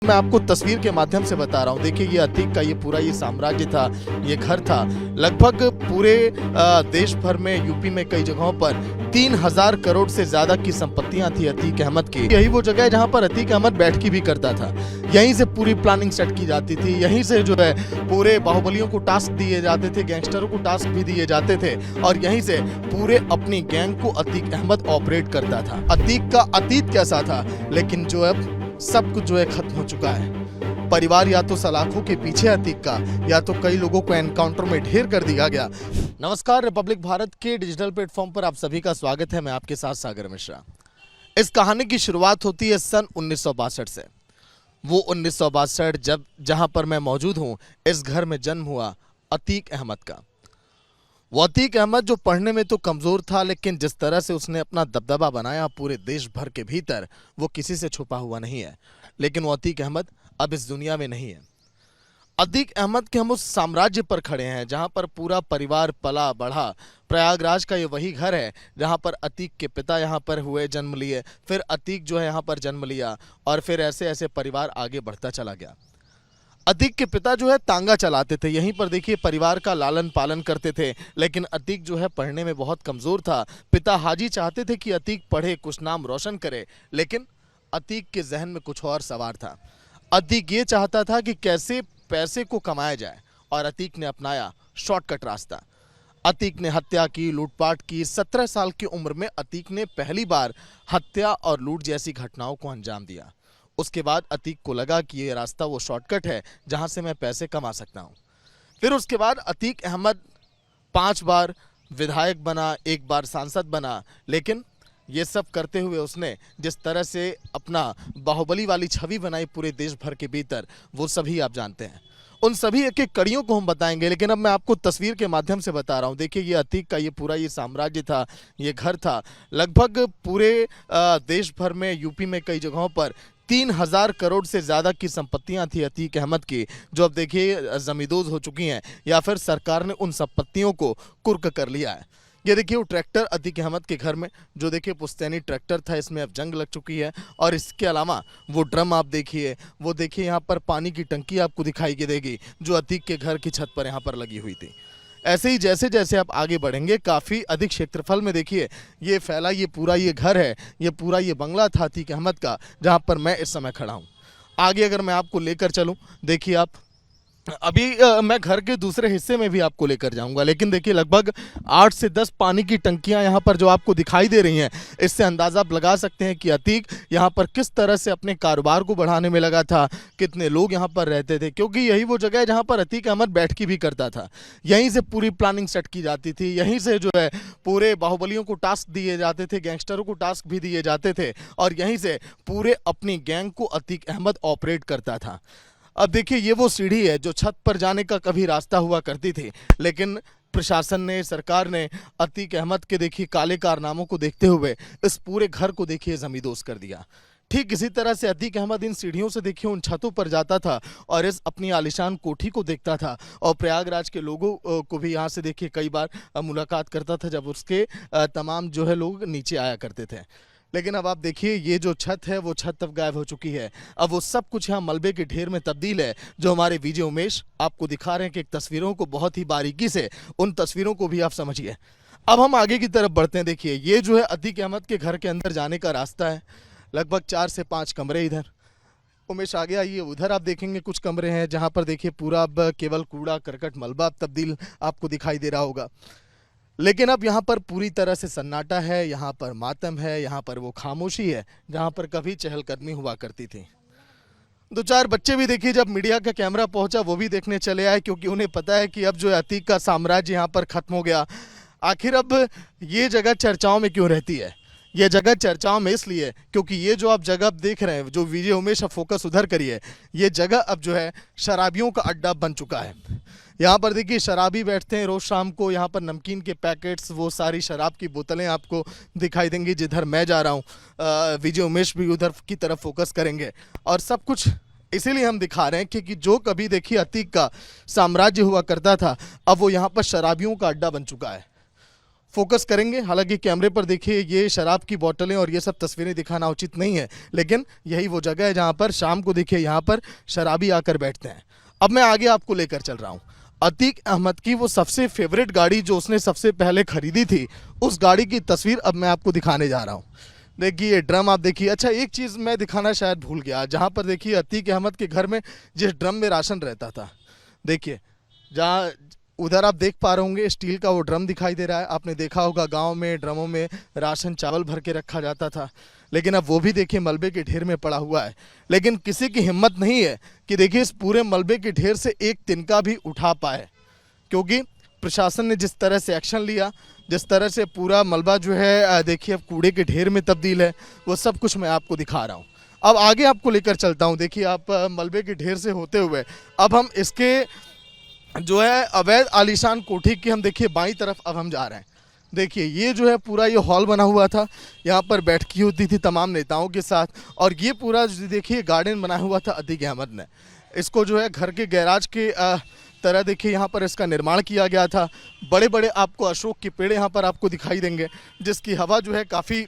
मैं आपको तस्वीर के माध्यम से बता रहा हूँ। देखिए, ये अतीक का ये पूरा ये साम्राज्य था, ये घर था। लगभग पूरे देश भर में, यूपी में कई जगहों पर 3000 करोड़ से ज्यादा की संपत्तियां थी अतीक अहमद की। यही वो जगह है जहां पर अतीक अहमद बैठकी भी करता था। यहीं से पूरी प्लानिंग सेट की जाती थी। यहीं से जो है पूरे बाहुबलियों को टास्क दिए जाते थे, गैंगस्टरों को टास्क भी दिए जाते थे, और यहीं से पूरे अपनी गैंग को अतीक अहमद ऑपरेट करता था। अतीक का अतीत कैसा था, लेकिन जो अब सब कुछ जो है खत्म हो चुका है। परिवार या तो सलाखों के पीछे अतीक का, या तो कई लोगों को एनकाउंटर में ढेर कर दिया गया। नमस्कार, रिपब्लिक भारत के डिजिटल प्लेटफॉर्म पर आप सभी का स्वागत है। मैं आपके साथ सागर मिश्रा। इस कहानी की शुरुआत होती है सन 1962 से। वो 1962 जहां पर मैं मौजूद हूं, इस घर में जन्म हुआ अतीक अहमद का। वो अतीक अहमद जो पढ़ने में तो कमजोर था, लेकिन जिस तरह से उसने अपना दबदबा बनाया पूरे देश भर के भीतर, वो किसी से छुपा हुआ नहीं है। लेकिन वो अतीक अहमद अब इस दुनिया में नहीं है। अतीक अहमद के हम उस साम्राज्य पर खड़े हैं जहां पर पूरा परिवार पला बढ़ा। प्रयागराज का ये वही घर है जहां पर अतीक के पिता यहां पर हुए, जन्म लिए, फिर अतीक जो है यहां पर जन्म लिया, और फिर ऐसे ऐसे परिवार आगे बढ़ता चला गया। अतीक के पिता जो है तांगा चलाते थे, यहीं पर देखिए परिवार का लालन पालन करते थे। लेकिन अतीक जो है पढ़ने में बहुत कमजोर था। पिता हाजी चाहते थे कि अतीक पढ़े, कुछ नाम रोशन करे, लेकिन अतीक के जहन में कुछ और सवार था। अतीक ये चाहता था कि कैसे पैसे को कमाया जाए, और अतीक ने अपनाया शॉर्टकट रास्ता। अतीक ने हत्या की, लूटपाट की। 17 साल की उम्र में अतीक ने पहली बार हत्या और लूट जैसी घटनाओं को अंजाम दिया। उसके बाद अतीक को लगा कि ये रास्ता वो शॉर्टकट है जहां से मैं पैसे कमा सकता हूं। फिर उसके बाद अतीक अहमद 5 बार विधायक बना, 1 बार सांसद बना। लेकिन ये सब करते हुए उसने जिस तरह से अपना बाहुबली वाली छवि बनाई पूरे देश भर के भीतर, वो सभी आप जानते हैं। उन सभी एक एक कड़ियों को हम बताएंगे, लेकिन अब मैं आपको तस्वीर के माध्यम से बता रहा हूं। देखिए, ये अतीक का ये पूरा ये साम्राज्य था, ये घर था। लगभग पूरे देश भर में, यूपी में कई जगहों पर 3000 करोड़ से ज़्यादा की संपत्तियां थी अतीक अहमद की, जो अब देखिए जमींदोज हो चुकी हैं, या फिर सरकार ने उन संपत्तियों को कुर्क कर लिया है। ये देखिए वो ट्रैक्टर अतीक अहमद के घर में, जो देखिए पुश्तैनी ट्रैक्टर था, इसमें अब जंग लग चुकी है। और इसके अलावा वो ड्रम आप देखिए, वो देखिए यहाँ पर पानी की टंकी आपको दिखाई देगी, जो अतीक के घर की छत पर यहाँ पर लगी हुई थी। ऐसे ही जैसे जैसे आप आगे बढ़ेंगे, काफ़ी अधिक क्षेत्रफल में देखिए ये फैला ये पूरा ये घर है, ये पूरा ये बंगला था अतीक अहमद का, जहाँ पर मैं इस समय खड़ा हूँ। आगे अगर मैं आपको लेकर चलूँ, देखिए आप अभी मैं घर के दूसरे हिस्से में भी आपको लेकर जाऊंगा। लेकिन देखिए लगभग 8 से 10 पानी की टंकियां यहाँ पर जो आपको दिखाई दे रही हैं, इससे अंदाज़ा आप लगा सकते हैं कि अतीक यहाँ पर किस तरह से अपने कारोबार को बढ़ाने में लगा था, कितने लोग यहाँ पर रहते थे। क्योंकि यही वो जगह है जहाँ पर अतीक अहमद बैठकी भी करता था। यहीं से पूरी प्लानिंग सेट की जाती थी। यहीं से जो है पूरे बाहुबलियों को टास्क दिए जाते थे, गैंगस्टरों को टास्क भी दिए जाते थे, और यहीं से पूरे अपनी गैंग को अतीक अहमद ऑपरेट करता था। अब देखिए ये वो सीढ़ी है जो छत पर जाने का कभी रास्ता हुआ करती थी, लेकिन प्रशासन ने, सरकार ने अतीक अहमद के देखिए काले कारनामों को देखते हुए इस पूरे घर को देखिए जमींदोज कर दिया। ठीक इसी तरह से अतीक अहमद इन सीढ़ियों से देखिए उन छतों पर जाता था और इस अपनी आलीशान कोठी को देखता था, और प्रयागराज के लोगों को भी यहाँ से देखिए कई बार मुलाकात करता था, जब उसके तमाम जो है लोग नीचे आया करते थे। लेकिन अब आप देखिए ये जो छत है वो छत अब गायब हो चुकी है। अब वो सब कुछ यहाँ मलबे के ढेर में तब्दील है, जो हमारे विजय उमेश आपको दिखा रहे हैं कि एक तस्वीरों को बहुत ही बारीकी से, उन तस्वीरों को भी आप समझिए। अब हम आगे की तरफ बढ़ते हैं। देखिए ये जो है अतीक अहमद के घर के अंदर जाने का रास्ता है। लगभग 4 से 5 कमरे इधर। उमेश आगे आइए, उधर आप देखेंगे कुछ कमरे हैं जहाँ पर देखिए पूरा अब केवल कूड़ा करकट मलबा तब्दील आपको दिखाई दे रहा होगा। लेकिन अब यहाँ पर पूरी तरह से सन्नाटा है, यहाँ पर मातम है, यहाँ पर वो खामोशी है जहाँ पर कभी चहलकदमी हुआ करती थी। 2-4 बच्चे भी देखिए जब मीडिया का कैमरा पहुंचा वो भी देखने चले आए, क्योंकि उन्हें पता है कि अब जो अतीक का साम्राज्य यहाँ पर खत्म हो गया। आखिर अब ये जगह चर्चाओं में क्यों रहती है? ये जगह चर्चाओं में इसलिए क्योंकि ये जो आप जगह देख रहे हैं, जो विजय उमेश फोकस उधर करिए, ये जगह अब जो है शराबियों का अड्डा बन चुका है। यहाँ पर देखिए शराबी बैठते हैं रोज़ शाम को। यहाँ पर नमकीन के पैकेट्स, वो सारी शराब की बोतलें आपको दिखाई देंगी। जिधर मैं जा रहा हूँ विजय उमेश भी उधर की तरफ फोकस करेंगे, और सब कुछ इसीलिए हम दिखा रहे हैं कि जो कभी देखिए अतीक का साम्राज्य हुआ करता था, अब वो यहाँ पर शराबियों का अड्डा बन चुका है। फोकस करेंगे। हालांकि कैमरे पर देखिए ये शराब की बोतलें और ये सब तस्वीरें दिखाना उचित नहीं है, लेकिन यही वो जगह है जहां पर शाम को देखिए यहाँ पर शराबी आकर बैठते हैं। अब मैं आगे आपको लेकर चल रहा हूँ। अतीक अहमद की वो सबसे फेवरेट गाड़ी जो उसने सबसे पहले खरीदी थी, उस गाड़ी की तस्वीर अब मैं आपको दिखाने जा रहा हूँ। देखिए ये ड्रम आप देखिए। अच्छा, एक चीज़ मैं दिखाना शायद भूल गया, जहाँ पर देखिए अतीक अहमद के घर में जिस ड्रम में राशन रहता था, देखिए जहाँ उधर आप देख पा रहे होंगे स्टील का वो ड्रम दिखाई दे रहा है। आपने देखा होगा गांव में ड्रमों में राशन चावल भर के रखा जाता था, लेकिन अब वो भी देखिए मलबे के ढेर में पड़ा हुआ है। लेकिन किसी की हिम्मत नहीं है कि देखिए इस पूरे मलबे के ढेर से एक तिनका भी उठा पाए, क्योंकि प्रशासन ने जिस तरह से एक्शन लिया, जिस तरह से पूरा मलबा जो है देखिए अब कूड़े के ढेर में तब्दील है, वो सब कुछ मैं आपको दिखा रहा हूँ। अब आगे आपको लेकर चलता हूँ। देखिए आप मलबे के ढेर से होते हुए अब हम इसके जो है अवैध आलीशान कोठी की हम देखिए बाईं तरफ अब हम जा रहे हैं। देखिए ये जो है पूरा ये हॉल बना हुआ था, यहाँ पर बैठकी होती थी तमाम नेताओं के साथ, और ये पूरा देखिए गार्डन बना हुआ था अतीक अहमद ने। इसको जो है घर के गैराज के तरह देखिए यहाँ पर इसका निर्माण किया गया था। बड़े बड़े आपको अशोक के पेड़ यहाँ पर आपको दिखाई देंगे, जिसकी हवा जो है काफ़ी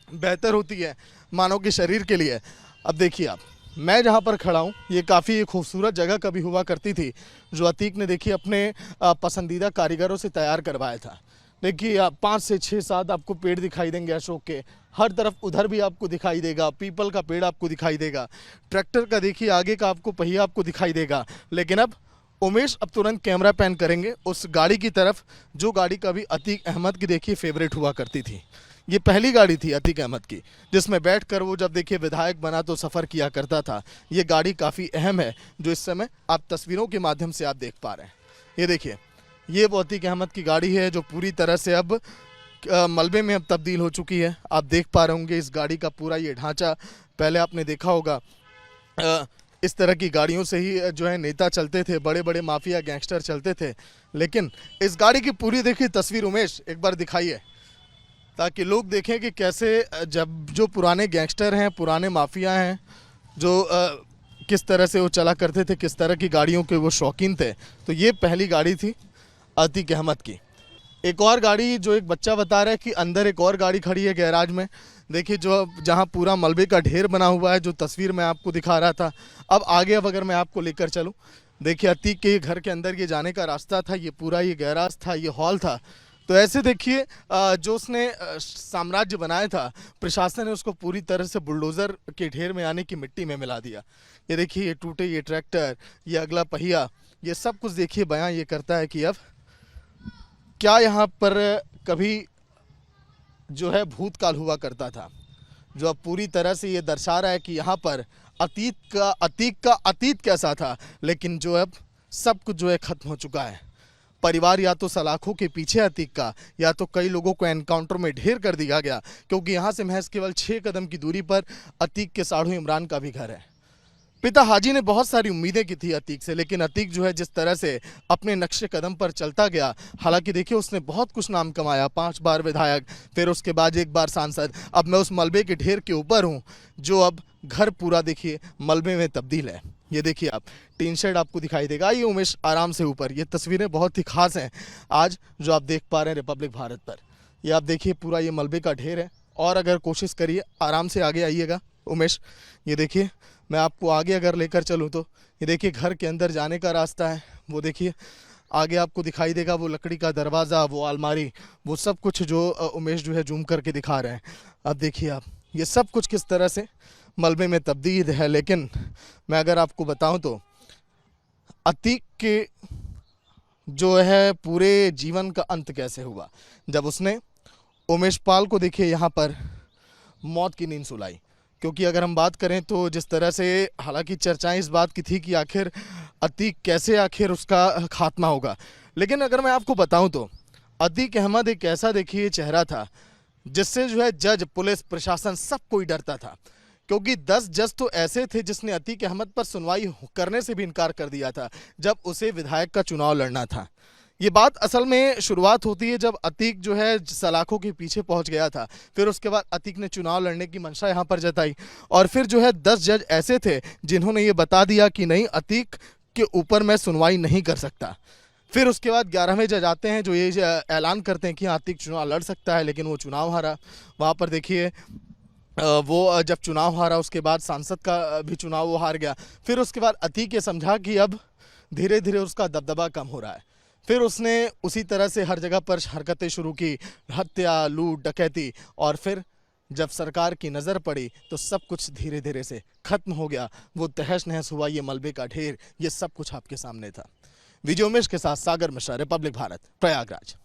बेहतर होती है मानव के शरीर के लिए। अब देखिए आप, मैं जहाँ पर खड़ा हूँ ये काफ़ी खूबसूरत जगह कभी हुआ करती थी, जो अतीक ने देखिए अपने पसंदीदा कारीगरों से तैयार करवाया था। देखिए 5 से 6 7 आपको पेड़ दिखाई देंगे अशोक के, हर तरफ उधर भी आपको दिखाई देगा, पीपल का पेड़ आपको दिखाई देगा, ट्रैक्टर का देखिए आगे का आपको पहिया आपको दिखाई देगा। लेकिन अब उमेश अब तुरंत कैमरा पैन करेंगे उस गाड़ी की तरफ, जो गाड़ी कभी अतीक अहमद की देखिए फेवरेट हुआ करती थी। ये पहली गाड़ी थी अतीक अहमद की जिसमें बैठकर वो जब देखिए विधायक बना तो सफ़र किया करता था। ये गाड़ी काफ़ी अहम है, जो इस समय आप तस्वीरों के माध्यम से आप देख पा रहे हैं। ये देखिए ये वो अतीक अहमद की गाड़ी है जो पूरी तरह से अब मलबे में अब तब्दील हो चुकी है। आप देख पा रहे होंगे इस गाड़ी का पूरा ये ढांचा। पहले आपने देखा होगा इस तरह की गाड़ियों से ही जो है नेता चलते थे, बड़े बड़े माफिया गैंगस्टर चलते थे। लेकिन इस गाड़ी की पूरी देखिए तस्वीर उमेश एक बार दिखाइए, ताकि लोग देखें कि कैसे जब जो पुराने गैंगस्टर हैं, पुराने माफिया हैं, जो किस तरह से वो चला करते थे, किस तरह की गाड़ियों के वो शौकीन थे। तो ये पहली गाड़ी थी अतीक अहमद की। एक और गाड़ी जो एक बच्चा बता रहा है कि अंदर एक और गाड़ी खड़ी है गैराज में, देखिए जो जहां पूरा मलबे का ढेर बना हुआ है, जो तस्वीर मैं आपको दिखा रहा था। अब आगे अब अगर मैं आपको लेकर चलूं, देखिए अतीक के घर के अंदर ये जाने का रास्ता था, ये पूरा ये गैराज था, ये हॉल था। तो ऐसे देखिए जो उसने साम्राज्य बनाया था, प्रशासन ने उसको पूरी तरह से बुलडोज़र के ढेर में आने की मिट्टी में मिला दिया। ये देखिए ये टूटे ये ट्रैक्टर, ये अगला पहिया, ये सब कुछ देखिए बयां ये करता है कि अब क्या यहाँ पर कभी जो है भूतकाल हुआ करता था, जो अब पूरी तरह से ये दर्शा रहा है कि यहाँ पर अतीक का अतीत कैसा था। लेकिन जो अब सब कुछ जो है ख़त्म हो चुका है। परिवार या तो सलाखों के पीछे अतीक का, या तो कई लोगों को एनकाउंटर में ढेर कर दिया गया, क्योंकि यहाँ से महज केवल 6 कदम की दूरी पर अतीक के साढ़ू इमरान का भी घर है। पिता हाजी ने बहुत सारी उम्मीदें की थी अतीक से, लेकिन अतीक जो है जिस तरह से अपने नक्शे कदम पर चलता गया, हालांकि देखिए उसने बहुत कुछ नाम कमाया, 5 बार विधायक, फिर उसके बाद 1 बार सांसद। अब मैं उस मलबे के ढेर के ऊपर हूँ, जो अब घर पूरा देखिए मलबे में तब्दील है। ये देखिए आप, टीन शेड आपको दिखाई देगा। ये उमेश आराम से ऊपर, ये तस्वीरें बहुत ही खास हैं आज जो आप देख पा रहे हैं रिपब्लिक भारत पर। ये आप देखिए पूरा ये मलबे का ढेर है, और अगर कोशिश करिए आराम से आगे आइएगा उमेश। ये देखिए मैं आपको आगे अगर लेकर चलूँ तो ये देखिए घर के अंदर जाने का रास्ता है। वो देखिए आगे आपको दिखाई देगा वो लकड़ी का दरवाज़ा, वो अलमारी, वो सब कुछ जो उमेश जो है जूम करके दिखा रहे हैं। अब देखिए आप, ये सब कुछ किस तरह से मलबे में तब्दील है। लेकिन मैं अगर आपको बताऊं तो अतीक के जो है पूरे जीवन का अंत कैसे हुआ, जब उसने उमेश पाल को देखिए यहाँ पर मौत की नींद सुलाई। क्योंकि अगर हम बात करें तो जिस तरह से, हालांकि चर्चाएं इस बात की थी कि आखिर अतीक कैसे आखिर उसका खात्मा होगा, लेकिन अगर मैं आपको बताऊं तो अतीक अहमद एक ऐसा देखिए चेहरा था जिससे जो है जज, पुलिस, प्रशासन सब कोई डरता था। क्योंकि 10 जज तो ऐसे थे जिसने अतीक अहमद पर सुनवाई करने से भी इनकार कर दिया था जब उसे विधायक का चुनाव लड़ना था। ये बात असल में शुरुआत होती है जब अतीक जो है सलाखों के पीछे पहुंच गया था। फिर उसके बाद अतीक ने चुनाव लड़ने की मंशा यहाँ पर जताई, और फिर जो है 10 जज ऐसे थे जिन्होंने ये बता दिया कि नहीं, अतीक के ऊपर मैं सुनवाई नहीं कर सकता। फिर उसके बाद 11वें जज आते हैं जो ये ऐलान करते हैं कि आतिक चुनाव लड़ सकता है, लेकिन वो चुनाव हारा। वहाँ पर देखिए वो जब चुनाव हारा उसके बाद सांसद का भी चुनाव वो हार गया। फिर उसके बाद अतीक ये समझा कि अब धीरे धीरे उसका दबदबा कम हो रहा है। फिर उसने उसी तरह से हर जगह पर हरकतें शुरू की, हत्या, लूट, डकैती। और फिर जब सरकार की नज़र पड़ी तो सब कुछ धीरे धीरे से खत्म हो गया। वो तहस नहस हुआ, ये मलबे का ढेर, ये सब कुछ आपके सामने था। विजय उमेश के साथ सागर मिश्रा, रिपब्लिक भारत, प्रयागराज।